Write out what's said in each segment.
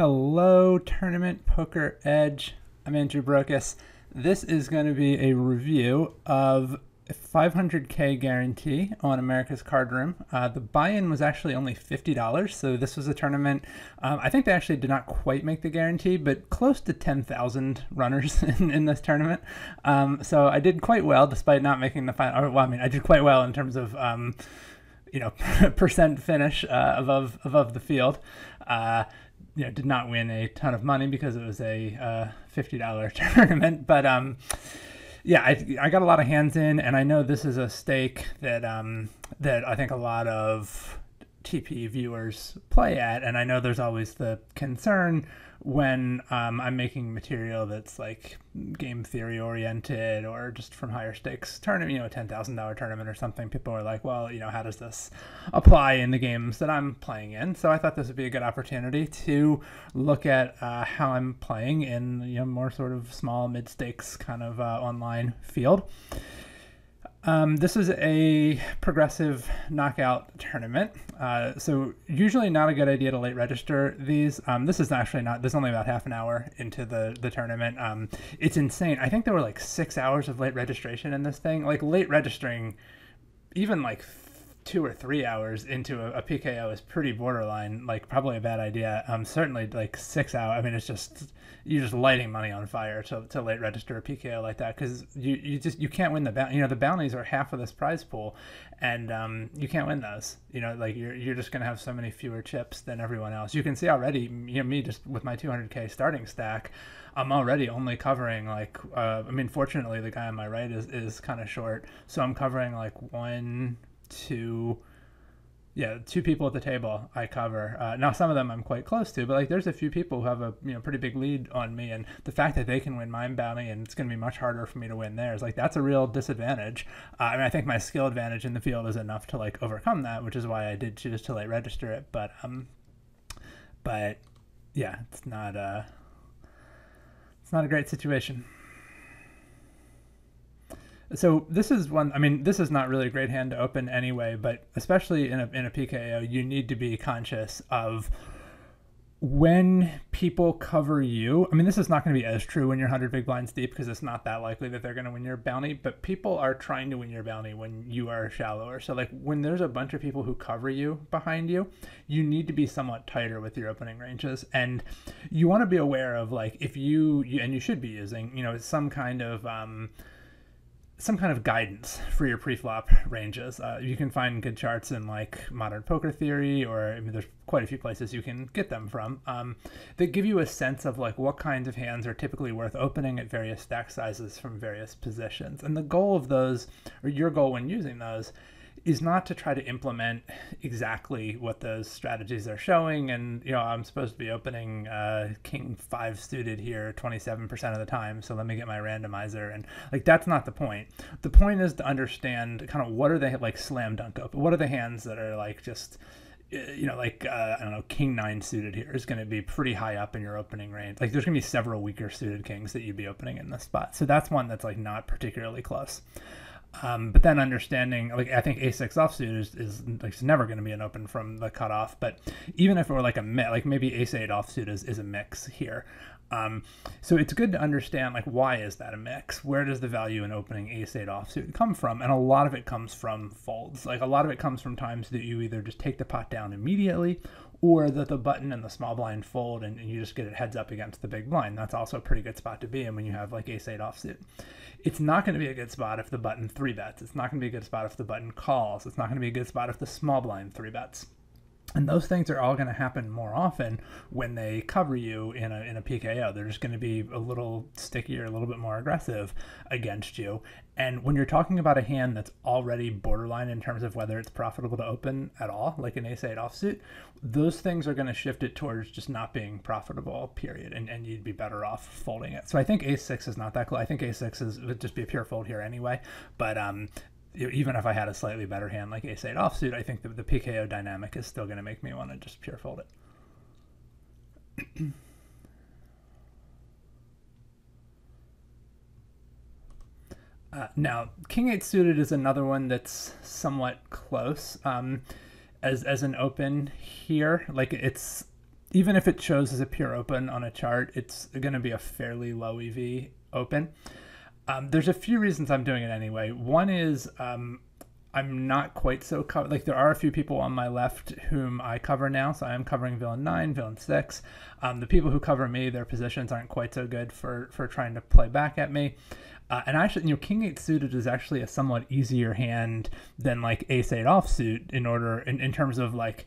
Hello, Tournament Poker Edge. I'm Andrew Brokos. This is going to be a review of a 500K guarantee on America's Cardroom. The buy-in was actually only $50, so this was a tournament. I think they actually did not quite make the guarantee, but close to 10,000 runners in this tournament. So I did quite well despite not making the final. Well, I mean, I did quite well in terms of percent finish above the field. Did not win a ton of money because it was a $50 tournament, but I got a lot of hands in, and I know this is a stake that that I think a lot of TP viewers play at, and I know there's always the concern when I'm making material that's like game theory oriented or just from higher stakes tournament, a $10,000 tournament or something. People are like, well, how does this apply in the games that I'm playing in? So I thought this would be a good opportunity to look at how I'm playing in more sort of small mid stakes kind of online field. This is a progressive knockout tournament, so usually not a good idea to late register these. This is actually not, there's only about half an hour into the tournament. It's insane. I think there were like 6 hours of late registration in this thing. Like late registering, even like 2 or 3 hours into a PKO is pretty borderline, like probably a bad idea. Certainly like 6 hours. I mean, it's just, you're just lighting money on fire to late register a PKO like that, because you can't win the bounty. The bounties are half of this prize pool, and you can't win those. Like you're just gonna have so many fewer chips than everyone else. You can see already, me just with my 200K starting stack, I'm already only covering like fortunately the guy on my right is kind of short, so I'm covering like two people at the table I cover. Now some of them I'm quite close to, but like there's a few people who have a pretty big lead on me, and the fact that they can win my bounty and it's going to be much harder for me to win theirs, like that's a real disadvantage. I think my skill advantage in the field is enough to like overcome that, which is why I did choose to late register it. But yeah, it's not a great situation. So this is one, this is not really a great hand to open anyway, but especially in a PKO, you need to be conscious of when people cover you. This is not going to be as true when you're 100 big blinds deep, because it's not that likely that they're going to win your bounty, but people are trying to win your bounty when you are shallower. So like when there's a bunch of people who cover you behind you, you need to be somewhat tighter with your opening ranges, and you want to be aware of like if you and you should be using, some kind of guidance for your pre-flop ranges. You can find good charts in like Modern Poker Theory, or there's quite a few places you can get them from, that give you a sense of like what kinds of hands are typically worth opening at various stack sizes from various positions. And the goal of those, or your goal when using those, is not to try to implement exactly what those strategies are showing. And, I'm supposed to be opening King 5 suited here 27% of the time, so let me get my randomizer. And like, that's not the point. The point is to understand kind of what are they like slam dunk open. What are the hands that are like just, I don't know, King 9 suited here is going to be pretty high up in your opening range. Like there's going to be several weaker suited kings that you'd be opening in this spot. So that's one that's like not particularly close. But then understanding, like I think A6 offsuit is like it's never going to be an open from the cutoff. But even if it were like a mix, like maybe Ace8 offsuit is a mix here. So it's good to understand like why is that a mix? Where does the value in opening Ace8 offsuit come from? And a lot of it comes from folds. Like a lot of it comes from times that you either just take the pot down immediately, or that the button and the small blind fold and you just get it heads up against the big blind. That's also a pretty good spot to be in when you have like Ace8 offsuit. It's not going to be a good spot if the button 3-bets. It's not going to be a good spot if the button calls. It's not going to be a good spot if the small blind 3-bets. And those things are all going to happen more often when they cover you in a PKO. They're just going to be a little stickier, a little bit more aggressive against you. And when you're talking about a hand that's already borderline in terms of whether it's profitable to open at all, like an Ace8 offsuit, those things are going to shift it towards just not being profitable, period. And you'd be better off folding it. So I think Ace6 is not that close. I think Ace6 would just be a pure fold here anyway. But even if I had a slightly better hand like Ace8 offsuit, I think the PKO dynamic is still going to make me want to just pure fold it. Now, King 8 suited is another one that's somewhat close as an open here. Like it's even if it shows as a pure open on a chart, it's going to be a fairly low EV open. There's a few reasons I'm doing it anyway. One is I'm not quite so covered. Like, there are a few people on my left whom I cover now, so I am covering villain 9, villain 6. The people who cover me, their positions aren't quite so good for trying to play back at me. And actually, King 8 suited is actually a somewhat easier hand than like Ace 8 offsuit in terms of like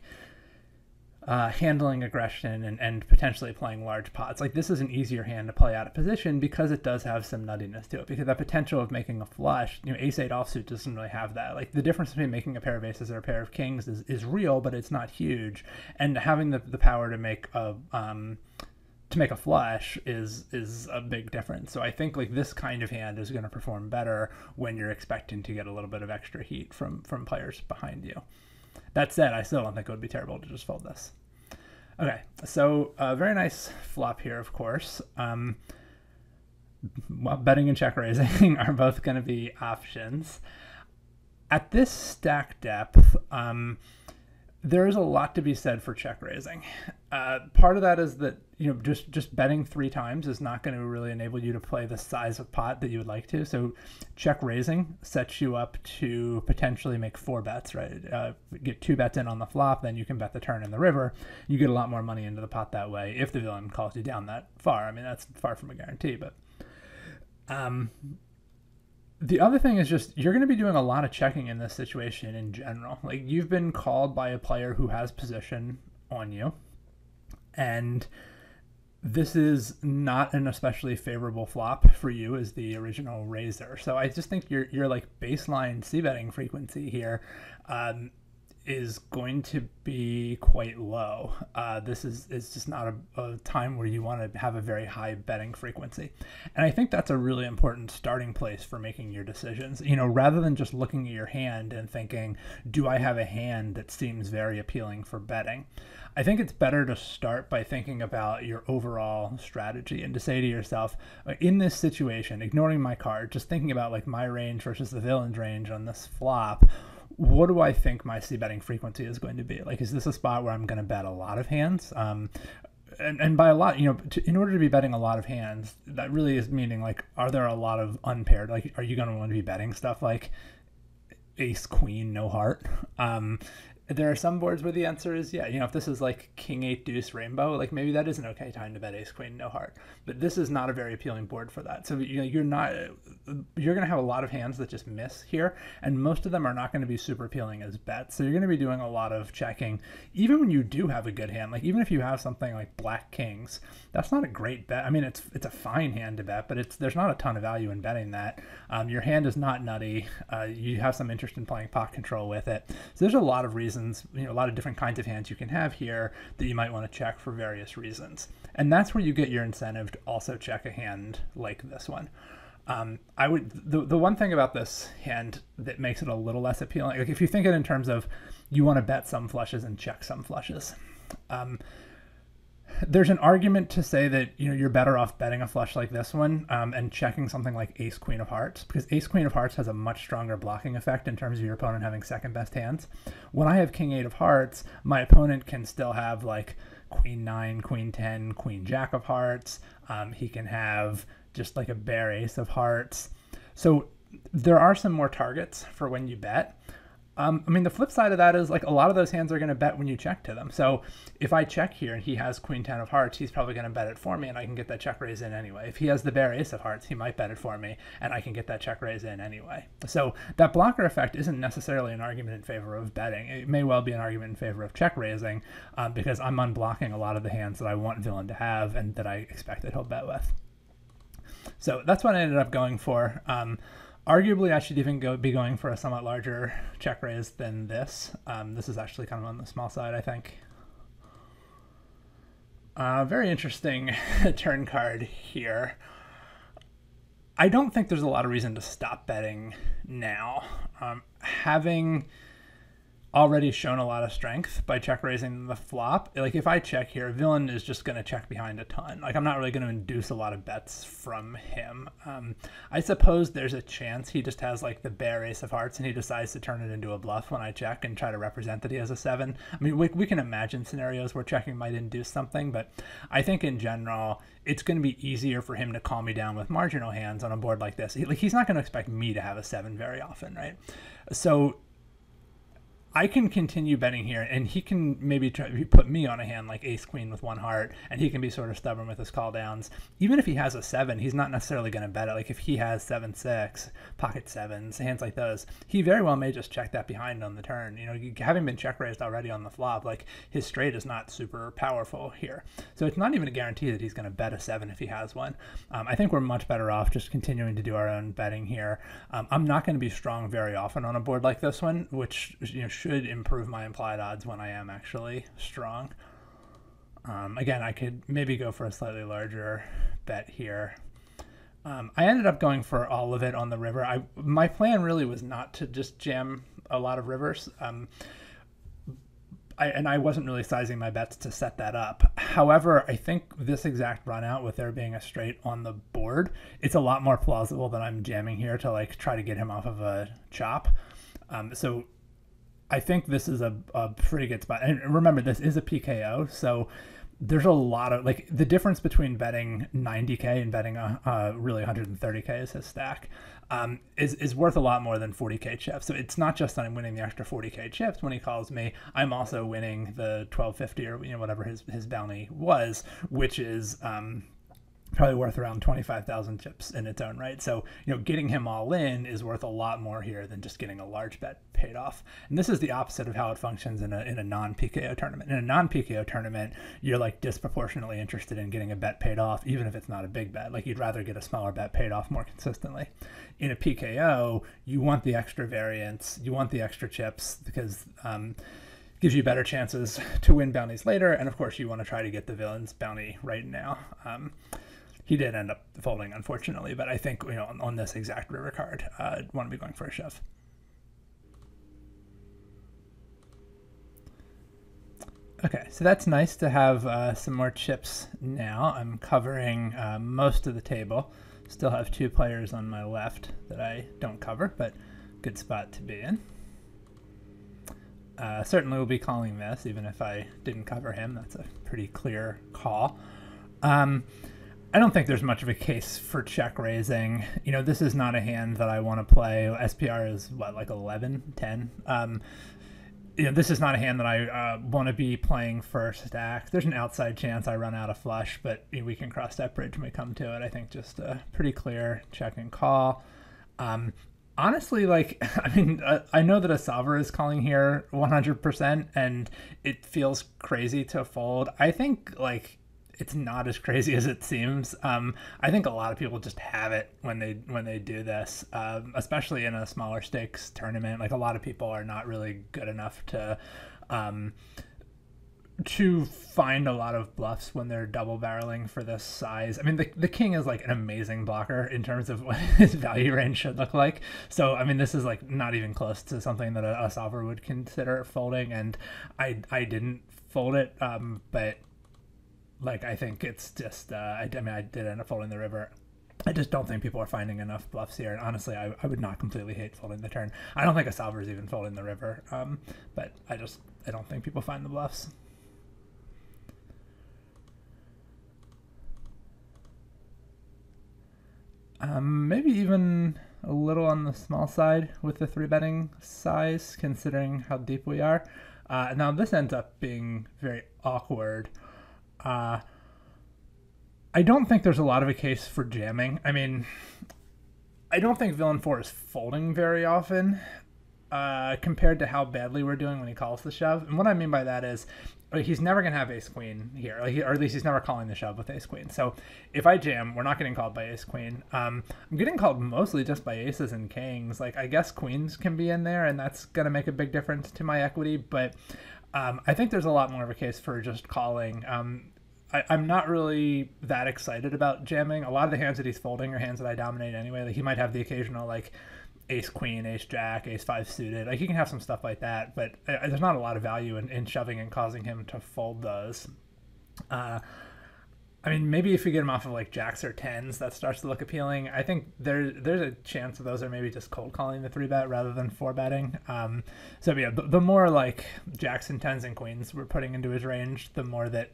handling aggression and potentially playing large pots. Like, this is an easier hand to play out of position because it does have some nuttiness to it, because that potential of making a flush, Ace 8 offsuit doesn't really have that. Like, the difference between making a pair of aces or a pair of kings is real, but it's not huge. And having the power to make a flush is a big difference. So I think like this kind of hand is going to perform better when you're expecting to get a little bit of extra heat from players behind you. That said, I still don't think it would be terrible to just fold this. Okay, so very nice flop here, of course. Well, betting and check raising are both going to be options. At this stack depth, there is a lot to be said for check raising. Part of that is that just betting 3 times is not going to really enable you to play the size of pot that you would like to. So check raising sets you up to potentially make 4 bets, right? Get 2 bets in on the flop, then you can bet the turn in the river. You get a lot more money into the pot that way if the villain calls you down that far. I mean, that's far from a guarantee, but the other thing is just you're going to be doing a lot of checking in this situation in general. Like, you've been called by a player who has position on you, and this is not an especially favorable flop for you as the original raiser. So I just think your like baseline c-betting frequency here is going to be quite low. This is just not a time where you want to have a very high betting frequency. And I think that's a really important starting place for making your decisions. Rather than just looking at your hand and thinking, do I have a hand that seems very appealing for betting? I think it's better to start by thinking about your overall strategy and to say to yourself, in this situation, ignoring my card, just thinking about like my range versus the villain's range on this flop, what do I think my c-betting frequency is going to be? Like, is this a spot where I'm going to bet a lot of hands? And by a lot, in order to be betting a lot of hands, that really is meaning like, are there a lot of unpaired? Like, are you going to want to be betting stuff like ace, queen, no heart? There are some boards where the answer is yeah. If this is like king 8 deuce rainbow, like maybe that is an okay time to bet ace queen no heart. But this is not a very appealing board for that. So you're going to have a lot of hands that just miss here, and most of them are not going to be super appealing as bets. So you're going to be doing a lot of checking, even when you do have a good hand. Like, even if you have something like black kings, that's not a great bet. I mean, it's a fine hand to bet, but there's not a ton of value in betting that. Your hand is not nutty. You have some interest in playing pot control with it. So there's a lot of reasons, a lot of different kinds of hands you can have here that you might want to check for various reasons. And that's where you get your incentive to also check a hand like this one. The one thing about this hand that makes it a little less appealing, like if you think it in terms of you want to bet some flushes and check some flushes, there's an argument to say that you're better off betting a flush like this one and checking something like ace queen of hearts, because ace queen of hearts has a much stronger blocking effect in terms of your opponent having second best hands. When I have king 8 of hearts, my opponent can still have like queen 9, queen 10, queen jack of hearts. He can have just like a bare ace of hearts. So there are some more targets for when you bet. I mean, the flip side of that is like a lot of those hands are going to bet when you check to them. So if I check here and he has queen 10 of hearts, he's probably going to bet it for me and I can get that check raise in anyway. If he has the bare ace of hearts, he might bet it for me and I can get that check raise in anyway. So that blocker effect isn't necessarily an argument in favor of betting. It may well be an argument in favor of check raising because I'm unblocking a lot of the hands that I want villain to have and that I expect that he'll bet with. So that's what I ended up going for. Arguably, I should even be going for a somewhat larger check raise than this. This is actually kind of on the small side, I think. Very interesting turn card here. I don't think there's a lot of reason to stop betting now. Having already shown a lot of strength by check raising the flop. Like if I check here, villain is just going to check behind a ton. Like I'm not really going to induce a lot of bets from him. I suppose there's a chance he just has like the bare ace of hearts and he decides to turn it into a bluff when I check and try to represent that he has a 7. I mean, we can imagine scenarios where checking might induce something, but I think in general, it's going to be easier for him to calm me down with marginal hands on a board like this. He's not going to expect me to have a 7 very often, right? So I can continue betting here, and he can maybe put me on a hand like ace queen with 1 heart, and he can be sort of stubborn with his call downs. Even if he has a 7, he's not necessarily going to bet it. Like if he has 7-6, pocket 7s, hands like those, he very well may just check that behind on the turn. You know, having been check raised already on the flop, like his straight is not super powerful here. So it's not even a guarantee that he's going to bet a 7 if he has one. I think we're much better off just continuing to do our own betting here. I'm not going to be strong very often on a board like this one, which should improve my implied odds when I am actually strong. Again, I could maybe go for a slightly larger bet here. I ended up going for all of it on the river. My plan really was not to just jam a lot of rivers. I wasn't really sizing my bets to set that up. However, I think this exact run out with there being a straight on the board, it's a lot more plausible that I'm jamming here to like try to get him off of a chop. So I think this is a pretty good spot. And remember, this is a PKO, so there's a lot of, like, the difference between betting 90K and betting really 130K is his stack, is worth a lot more than 40K chips. So it's not just that I'm winning the extra 40K chips when he calls me. I'm also winning the 1250 or whatever his bounty was, which is probably worth around 25,000 chips in its own right. So, getting him all in is worth a lot more here than just getting a large bet paid off. And this is the opposite of how it functions in a non-PKO tournament. In a non-PKO tournament, you're like disproportionately interested in getting a bet paid off, even if it's not a big bet. Like you'd rather get a smaller bet paid off more consistently. In a PKO, you want the extra variance, you want the extra chips because gives you better chances to win bounties later. And of course, you want to try to get the villain's bounty right now. He did end up folding, unfortunately, but I think, on this exact river card, I'd want to be going for a shove. Okay, so that's nice to have some more chips now. I'm covering most of the table. Still have 2 players on my left that I don't cover, but good spot to be in. Certainly will be calling this, even if I didn't cover him. That's a pretty clear call. I don't think there's much of a case for check raising. This is not a hand that I want to play. SPR is like 11, 10. This is not a hand that I want to be playing first stack. There's an outside chance I run out of flush, but we can cross that bridge when we come to it. I think just a pretty clear check and call. Honestly, I know that a solver is calling here 100%, and it feels crazy to fold. I think it's not as crazy as it seems. I think a lot of people just have it when they do this, especially in a smaller stakes tournament. Like a lot of people are not really good enough to find a lot of bluffs when they're double barreling for this size. I mean, the king is like an amazing blocker in terms of what his value range should look like. So, I mean, this is like not even close to something that a solver would consider folding. And I didn't fold it, but I think it's just, I did end up folding the river. I just don't think people are finding enough bluffs here. And honestly, I would not completely hate folding the turn. I don't think a solver is even folding the river, but I don't think people find the bluffs. Maybe even a little on the small side with the 3-betting size, considering how deep we are. Now this ends up being very awkward. I don't think there's a lot of a case for jamming. I mean, I don't think villain 4 is folding very often compared to how badly we're doing when he calls the shove. And what I mean by that is he's never going to have ace queen here, or at least he's never calling the shove with ace queen. So if I jam, we're not getting called by ace queen. I'm getting called mostly just by aces and kings. I guess queens can be in there, and that's going to make a big difference to my equity. But I think there's a lot more of a case for just calling. I'm not really that excited about jamming. A lot of the hands that he's folding are hands that I dominate anyway. He might have the occasional ace queen, ace jack, ace five suited. Like you can have some stuff like that, but there's not a lot of value in shoving and causing him to fold those. I mean, maybe if you get him off of like jacks or tens, that starts to look appealing. I think there's a chance those are maybe just cold calling the 3-bet rather than 4-betting. So yeah, the more like jacks and tens and queens we're putting into his range, the more that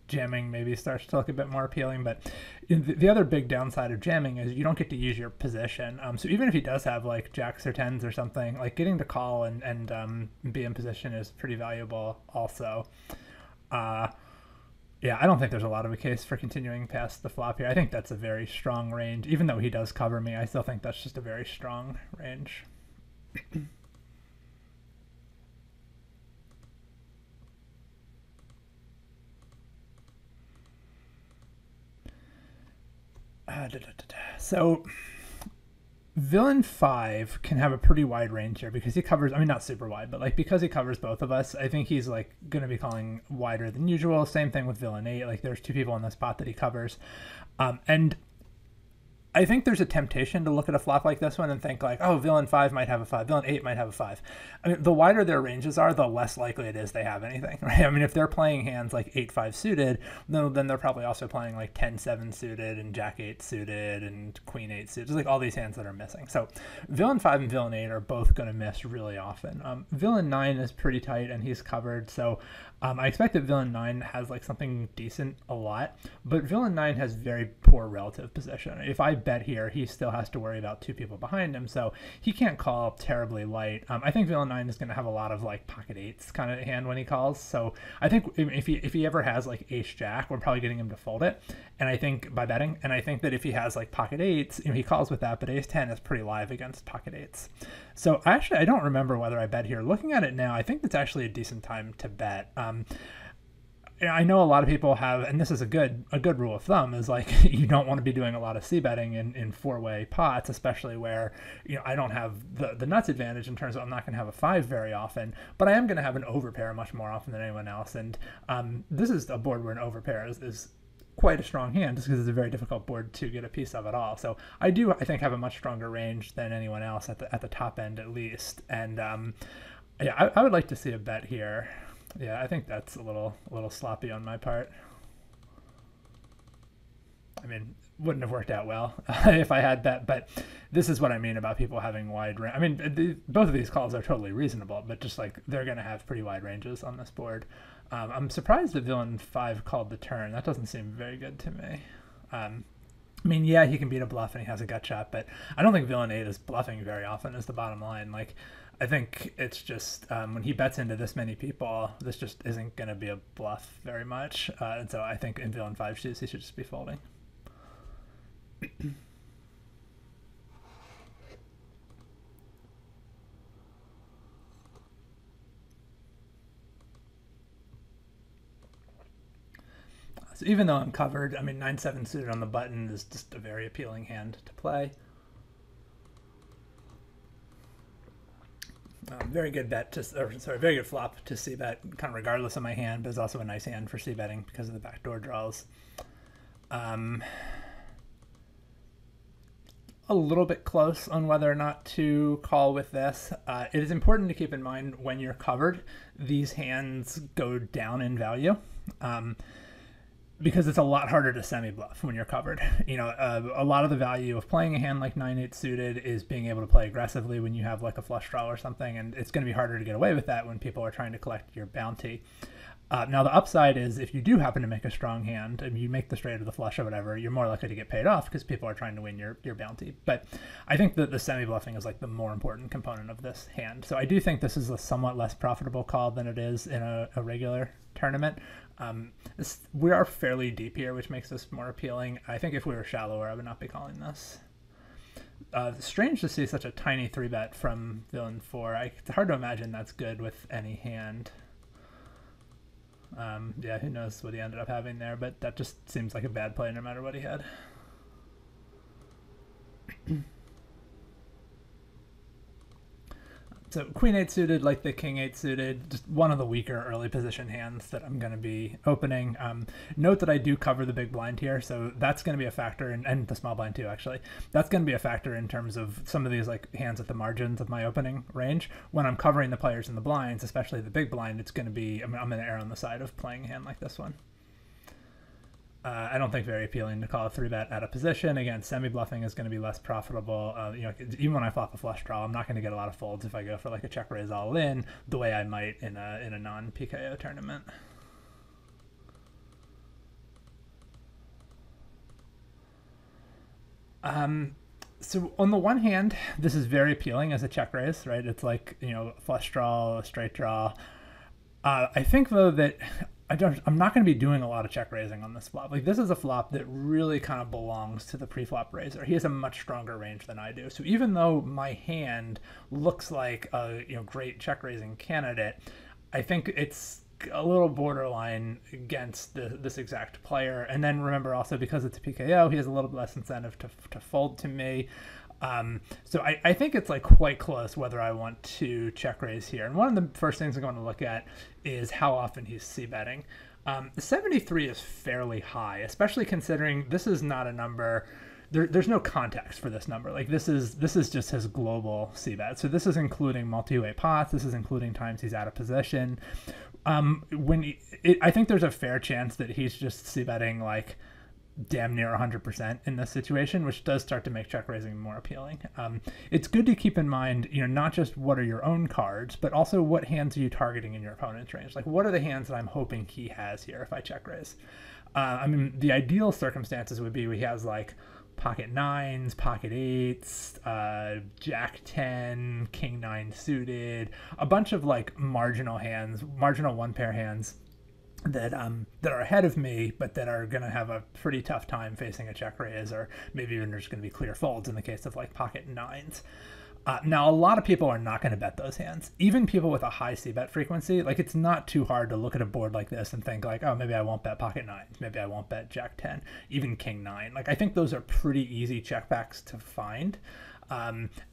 jamming maybe starts to look a bit more appealing. But the other big downside of jamming is you don't get to use your position. So even if he does have like jacks or tens or something, like getting to call and be in position is pretty valuable also. Yeah, I don't think there's a lot of a case for continuing past the flop here. I think that's a very strong range. Even though he does cover me, I still think that's just a very strong range. So villain 5 can have a pretty wide range here because he covers, I mean, not super wide, but like because he covers both of us, I think he's like going to be calling wider than usual. Same thing with villain 8. Like there's two people in the spot that he covers. And I think there's a temptation to look at a flop like this one and think like, oh, villain 5 might have a 5, villain 8 might have a 5. I mean, the wider their ranges are, the less likely it is they have anything, right? I mean, if they're playing hands like 8-5 suited, then they're probably also playing like 10-7 suited and jack 8 suited and queen 8 suited, just like all these hands that are missing. So villain 5 and villain 8 are both going to miss really often. Villain 9 is pretty tight and he's covered, so I expect that villain 9 has like something decent a lot, but villain 9 has very poor relative position. If I bet here, he still has to worry about two people behind him, so he can't call terribly light. I think villain 9 is going to have a lot of like pocket eights kind of hand when he calls, so I think if he ever has like ace jack, we're probably getting him to fold it, and I think by betting, and I think that if he has like pocket eights, he calls with that, but ace 10 is pretty live against pocket eights. So actually, I don't remember whether I bet here. Looking at it now, I think it's actually a decent time to bet. I know a lot of people have, and this is a good rule of thumb, is like you don't want to be doing a lot of c betting in four-way pots, especially where I don't have the nuts advantage in terms of I'm not going to have a 5 very often, but I am going to have an overpair much more often than anyone else. And this is a board where an overpair is quite a strong hand, just because it's a very difficult board to get a piece of at all. So I think have a much stronger range than anyone else at the top end at least. And yeah, I would like to see a bet here. Yeah, I think that's a little sloppy on my part. I mean, wouldn't have worked out well if I had bet, but this is what I mean about people having wide range. I mean, both of these calls are totally reasonable, but just like they're going to have pretty wide ranges on this board. I'm surprised that villain 5 called the turn. That doesn't seem very good to me. I mean, yeah, he can beat a bluff and he has a gut shot, but I don't think villain 8 is bluffing very often is the bottom line. Like, I think it's just when he bets into this many people, this just isn't going to be a bluff very much. And so I think in villain 5 shoes, he should just be folding. So even though I'm covered, I mean, 9-7 suited on the button is just a very appealing hand to play. Very good bet very good flop to c bet, kind of regardless of my hand, but it's also a nice hand for c betting because of the backdoor draws. A little bit close on whether or not to call with this. It is important to keep in mind when you're covered, these hands go down in value. Because it's a lot harder to semi-bluff when you're covered. A lot of the value of playing a hand like 9-8 suited is being able to play aggressively when you have like a flush draw or something, and it's going to be harder to get away with that when people are trying to collect your bounty. Now the upside is if you do happen to make a strong hand and you make the straight or the flush or whatever, you're more likely to get paid off because people are trying to win your bounty. But I think that the semi-bluffing is like the more important component of this hand. So I do think this is a somewhat less profitable call than it is in a regular tournament. We are fairly deep here, which makes this more appealing. I think if we were shallower, I would not be calling this. Strange to see such a tiny 3-bet from villain 4. It's hard to imagine that's good with any hand. Yeah, who knows what he ended up having there, but that just seems like a bad play no matter what he had. So queen 8 suited, like the king 8 suited, just one of the weaker early position hands that I'm going to be opening. Note that I do cover the big blind here, so that's going to be a factor, and the small blind too, actually. That's going to be a factor in terms of some of these like hands at the margins of my opening range. When I'm covering the players in the blinds, especially the big blind, it's going to be, I'm going to err on the side of playing a hand like this one. I don't think very appealing to call a 3-bet out of position. Again, semi-bluffing is going to be less profitable. Even when I flop a flush draw, I'm not going to get a lot of folds if I go for like a check raise all in the way I might in a non-PKO tournament. So on the one hand, this is very appealing as a check raise, right? It's like, flush draw, a straight draw. I think though that I'm not going to be doing a lot of check raising on this flop. Like, this is a flop that really kind of belongs to the pre-flop raiser. He has a much stronger range than I do. So even though my hand looks like a great check raising candidate, I think it's a little borderline against this exact player. And then remember also, because it's a PKO, he has a little bit less incentive to fold to me. So I think it's like quite close whether I want to check raise here. And one of the first things I'm going to look at is how often he's c-betting. 73 is fairly high, especially considering this is not a number. There's no context for this number. Like, this is just his global c-bet. So this is including multi-way pots. This is including times he's out of position. I think there's a fair chance that he's just c-betting like damn near 100% in this situation, which does start to make check raising more appealing. It's good to keep in mind, not just what are your own cards, but also what hands are you targeting in your opponent's range. Like, what are the hands that I'm hoping he has here if I check raise? The ideal circumstances would be he has like pocket 9s, pocket 8s, jack 10, king 9 suited, a bunch of like marginal hands, marginal one pair hands that are ahead of me, but that are going to have a pretty tough time facing a check raise, or maybe even there's going to be clear folds in the case of like pocket 9s. Now, a lot of people are not going to bet those hands. Even people with a high c-bet frequency, like, it's not too hard to look at a board like this and think like, oh, maybe I won't bet pocket 9s, maybe I won't bet jack 10, even king 9. Like, I think those are pretty easy checkbacks to find.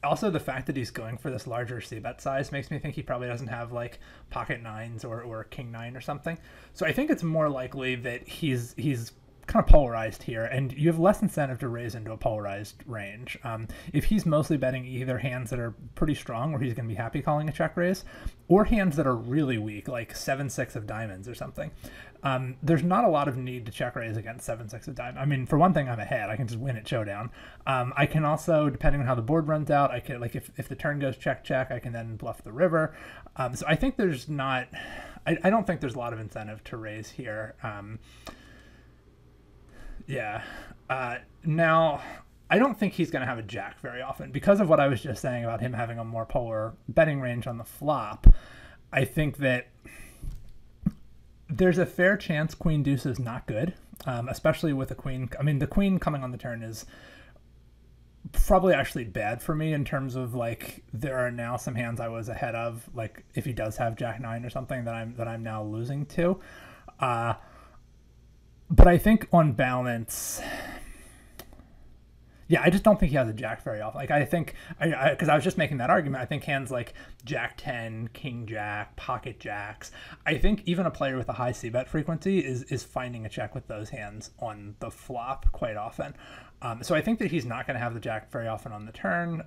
Also, the fact that he's going for this larger c-bet size makes me think he probably doesn't have like pocket 9s or king 9 or something. So I think it's more likely that he's kind of polarized here, and you have less incentive to raise into a polarized range. If he's mostly betting either hands that are pretty strong, where he's going to be happy calling a check raise, or hands that are really weak, like 7-6 of diamonds or something, there's not a lot of need to check raise against 7-6 of diamonds. For one thing, I'm ahead. I can just win at showdown. I can also, depending on how the board runs out, I can, like, if the turn goes check, I can then bluff the river. So I think there's not, I don't think there's a lot of incentive to raise here. Now, I don't think he's going to have a jack very often because of what I was just saying about him having a more polar betting range on the flop. I think that there's a fair chance queen deuce is not good, especially with a queen. The queen coming on the turn is probably actually bad for me in terms of like there are now some hands I was ahead of, like if he does have jack 9 or something that I'm now losing to. But I think on balance, I just don't think he has a jack very often. Like, I think, because I was just making that argument, I think hands like jack 10, king jack, pocket jacks, I think even a player with a high c-bet frequency is finding a check with those hands on the flop quite often. So I think that he's not going to have the jack very often on the turn.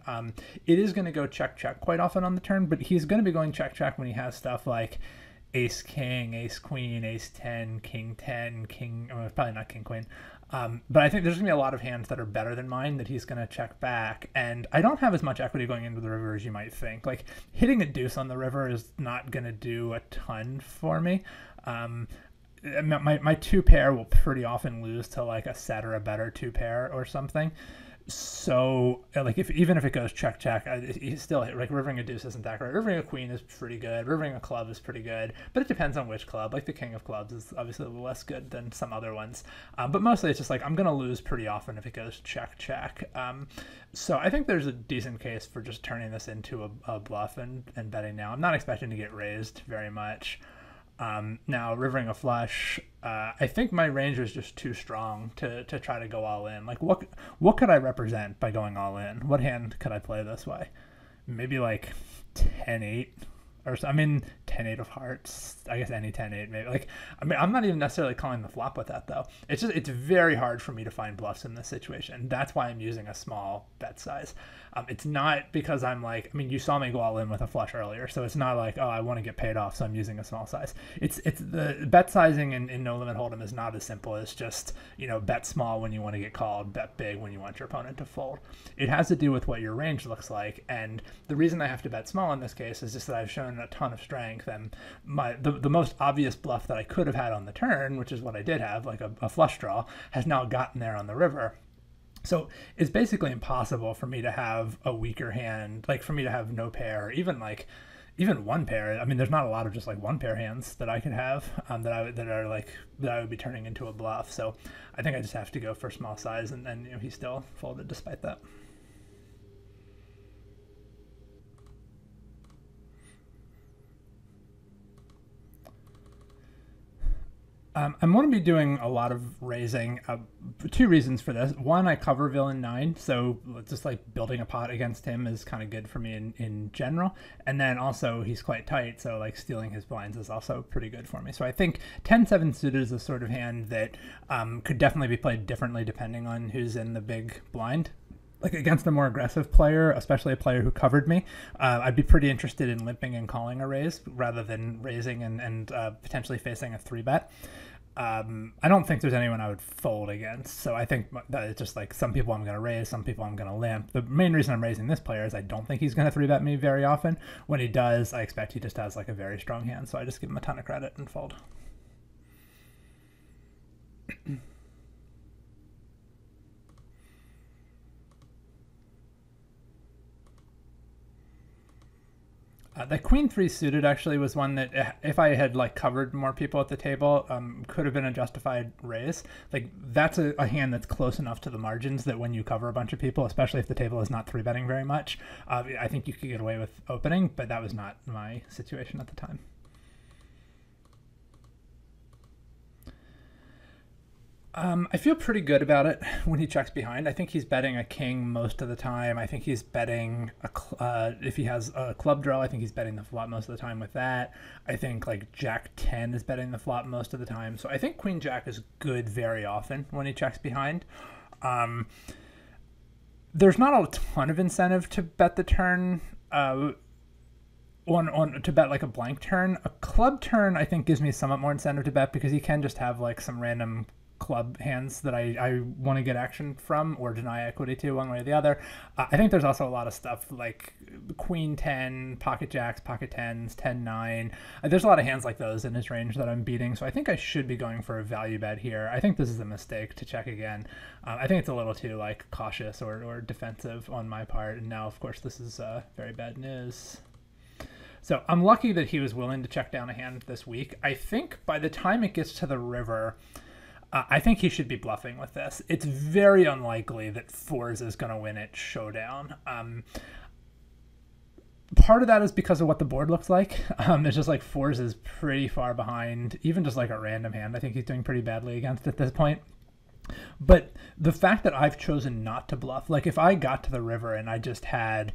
It is going to go check quite often on the turn, but he's going to be going check when he has stuff like ace king, ace queen, ace 10, king 10, probably not king queen. But I think there's gonna be a lot of hands that are better than mine that he's gonna check back, and I don't have as much equity going into the river as you might think. Like, hitting a deuce on the river is not gonna do a ton for me. My two pair will pretty often lose to like a set or a better two pair or something. So like even if it goes check, he's still like rivering a deuce isn't that great. Rivering a queen is pretty good. Rivering a club is pretty good, but it depends on which club. Like the king of clubs is obviously a little less good than some other ones. But mostly it's just like I'm gonna lose pretty often if it goes check. So I think there's a decent case for just turning this into a bluff and betting now. I'm not expecting to get raised very much. Now, rivering a flush, I think my range was just too strong to try to go all in. Like, what could I represent by going all in? What hand could I play this way? maybe like 10-8 or so. I mean, 10-8 of hearts. I guess any 10-8 maybe. Like, I mean, I'm not even necessarily calling the flop with that though. It's just, it's very hard for me to find bluffs in this situation. That's why I'm using a small bet size. It's not because I'm like, I mean, you saw me go all in with a flush earlier, so it's not like, oh, I want to get paid off, so I'm using a small size. It's the bet sizing in no limit hold'em is not as simple as just, you know, bet small when you want to get called, bet big when you want your opponent to fold. It has to do with what your range looks like, and the reason I have to bet small in this case is just that I've shown a ton of strength, and the most obvious bluff that I could have had on the turn, which is what I did have, like a flush draw, has now gotten there on the river. So it's basically impossible for me to have a weaker hand, like for me to have no pair, or even one pair. I mean, there's not a lot of just like one pair hands that I could have that I would be turning into a bluff. So I think I just have to go for small size, and then, you know, he still folded despite that. I'm going to be doing a lot of raising. Two reasons for this. One, I cover villain 9, so just like building a pot against him is kind of good for me in general. And then also he's quite tight, so like stealing his blinds is also pretty good for me. So I think 10-7 suited is the sort of hand that could definitely be played differently depending on who's in the big blind. Like against a more aggressive player, especially a player who covered me, I'd be pretty interested in limping and calling a raise rather than raising and potentially facing a 3-bet. I don't think there's anyone I would fold against, so I think that it's just like some people I'm going to raise, some people I'm going to limp. The main reason I'm raising this player is I don't think he's going to 3-bet me very often. When he does, I expect he just has like a very strong hand, so I just give him a ton of credit and fold. The queen 3 suited actually was one that if I had like covered more people at the table, could have been a justified raise. Like that's a hand that's close enough to the margins that when you cover a bunch of people, especially if the table is not 3-betting very much, I think you could get away with opening, but that was not my situation at the time. I feel pretty good about it when he checks behind. I think he's betting a king most of the time. I think he's betting if he has a club draw, I think he's betting the flop most of the time with that. I think like Jack 10 is betting the flop most of the time. So I think Queen Jack is good very often when he checks behind. There's not a ton of incentive to bet the turn. To bet like a blank turn. A club turn I think gives me somewhat more incentive to bet because he can just have like some random club hands that I want to get action from or deny equity to one way or the other. I think there's also a lot of stuff like Queen 10, pocket jacks, pocket 10s, 10-9. There's a lot of hands like those in his range that I'm beating, so I think I should be going for a value bet here. I think this is a mistake to check again. I think it's a little too like cautious or defensive on my part, and now of course this is very bad news. So I'm lucky that he was willing to check down a hand this week. I think by the time it gets to the river, I think he should be bluffing with this. It's very unlikely that fours is going to win at showdown. Part of that is because of what the board looks like. It's just like fours is pretty far behind, even just like a random hand. I think he's doing pretty badly against at this point. But the fact that I've chosen not to bluff, like if I got to the river and I just had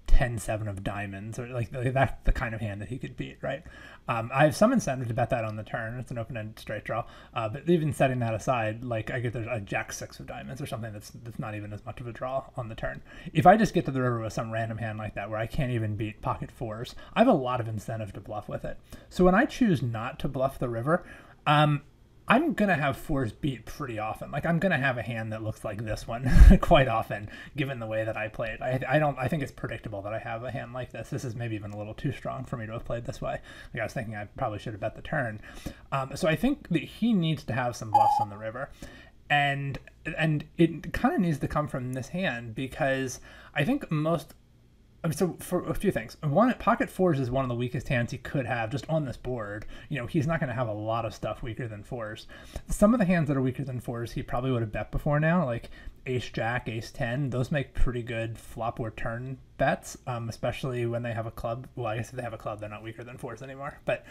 10-7 of diamonds, or like that's the kind of hand that he could beat, right? I have some incentive to bet that on the turn. It's an open-ended straight draw, but even setting that aside, like I get there's a Jack 6 of diamonds or something that's not even as much of a draw on the turn. If I just get to the river with some random hand like that where I can't even beat pocket fours, I have a lot of incentive to bluff with it. So when I choose not to bluff the river, I'm going to have fours beat pretty often. Like I'm going to have a hand that looks like this one quite often, given the way that I played. I think it's predictable that I have a hand like this. This is maybe even a little too strong for me to have played this way. Like I was thinking I probably should have bet the turn. So I think that he needs to have some bluffs on the river. And it kind of needs to come from this hand because I think most... So for a few things, one, pocket fours is one of the weakest hands he could have just on this board. You know, he's not going to have a lot of stuff weaker than fours. Some of the hands that are weaker than fours, he probably would have bet before now, like ace jack, ace 10, those make pretty good flop or turn bets, especially when they have a club. Well, I guess if they have a club, they're not weaker than fours anymore. But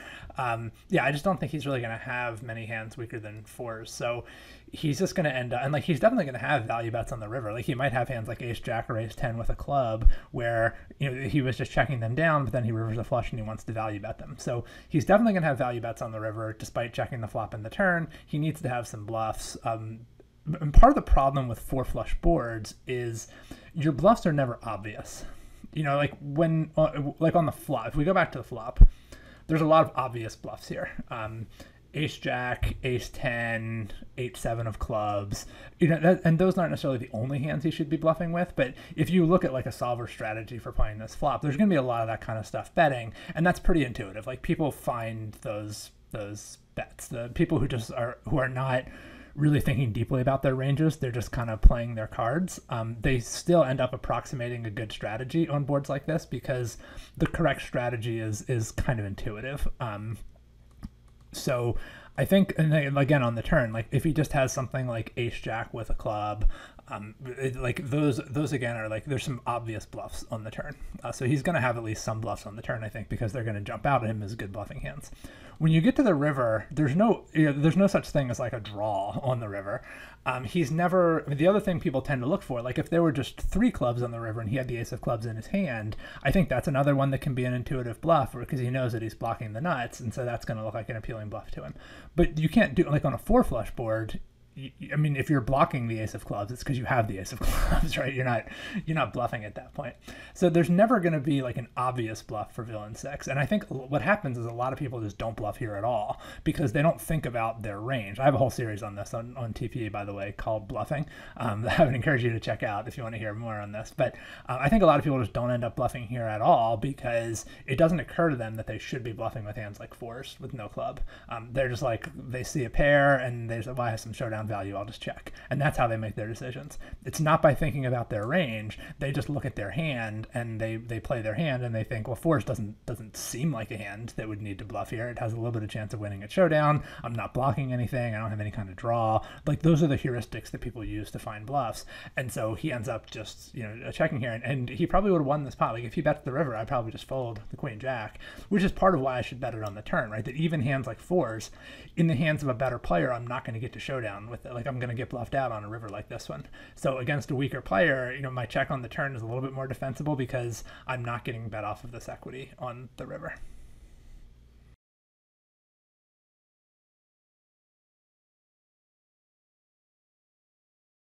yeah, I just don't think he's really going to have many hands weaker than fours. So he's just going to end up, and like he's definitely going to have value bets on the river. Like he might have hands like ace jack or ace 10 with a club where, you know, he was just checking them down, but then he rivers a flush and he wants to value bet them. So he's definitely going to have value bets on the river despite checking the flop and the turn. He needs to have some bluffs. And part of the problem with four flush boards is your bluffs are never obvious. You know, like when, like on the flop, if we go back to the flop, there's a lot of obvious bluffs here. Ace jack, ace 10, 8-7 of clubs, you know, and those aren't necessarily the only hands he should be bluffing with. But if you look at like a solver strategy for playing this flop, there's going to be a lot of that kind of stuff betting, and that's pretty intuitive. Like people find those bets. The people who are not really thinking deeply about their ranges, they're just kind of playing their cards. They still end up approximating a good strategy on boards like this because the correct strategy is kind of intuitive. So I think, and again on the turn, like if he just has something like ace jack with a club, like those again are like, there's some obvious bluffs on the turn. So he's going to have at least some bluffs on the turn, I think, because they're going to jump out at him as good bluffing hands. When you get to the river, there's no such thing as like a draw on the river. He's never, I mean, the other thing people tend to look for, like if there were just 3 clubs on the river and he had the ace of clubs in his hand, I think that's another one that can be an intuitive bluff because he knows that he's blocking the nuts, and so that's going to look like an appealing bluff to him. But you can't do, like on a 4 flush board, I mean, if you're blocking the ace of clubs, it's because you have the ace of clubs, right? You're not bluffing at that point. So there's never going to be like an obvious bluff for villain 6. And I think what happens is a lot of people just don't bluff here at all because they don't think about their range. I have a whole series on this on TPA, by the way, called Bluffing. I would encourage you to check out if you want to hear more on this. But I think a lot of people just don't end up bluffing here at all because it doesn't occur to them that they should be bluffing with hands like 4s with no club. They're just like, they see a pair and they say, well, I have some showdown value, I'll just check. And that's how they make their decisions. It's not by thinking about their range. They just look at their hand and they play their hand and they think, well, 4s doesn't seem like a hand that would need to bluff here. It has a little bit of chance of winning at showdown. I'm not blocking anything. I don't have any kind of draw. Like those are the heuristics that people use to find bluffs. And so he ends up just, you know, checking here, and he probably would have won this pot. Like if he bets the river, I'd probably just fold the queen jack, which is part of why I should bet it on the turn, right? That even hands like 4s, in the hands of a better player, I'm not going to get to showdown with it. Like I'm going to get bluffed out on a river like this one. So against a weaker player, you know, my check on the turn is a little bit more defensible because I'm not getting bet off of this equity on the river.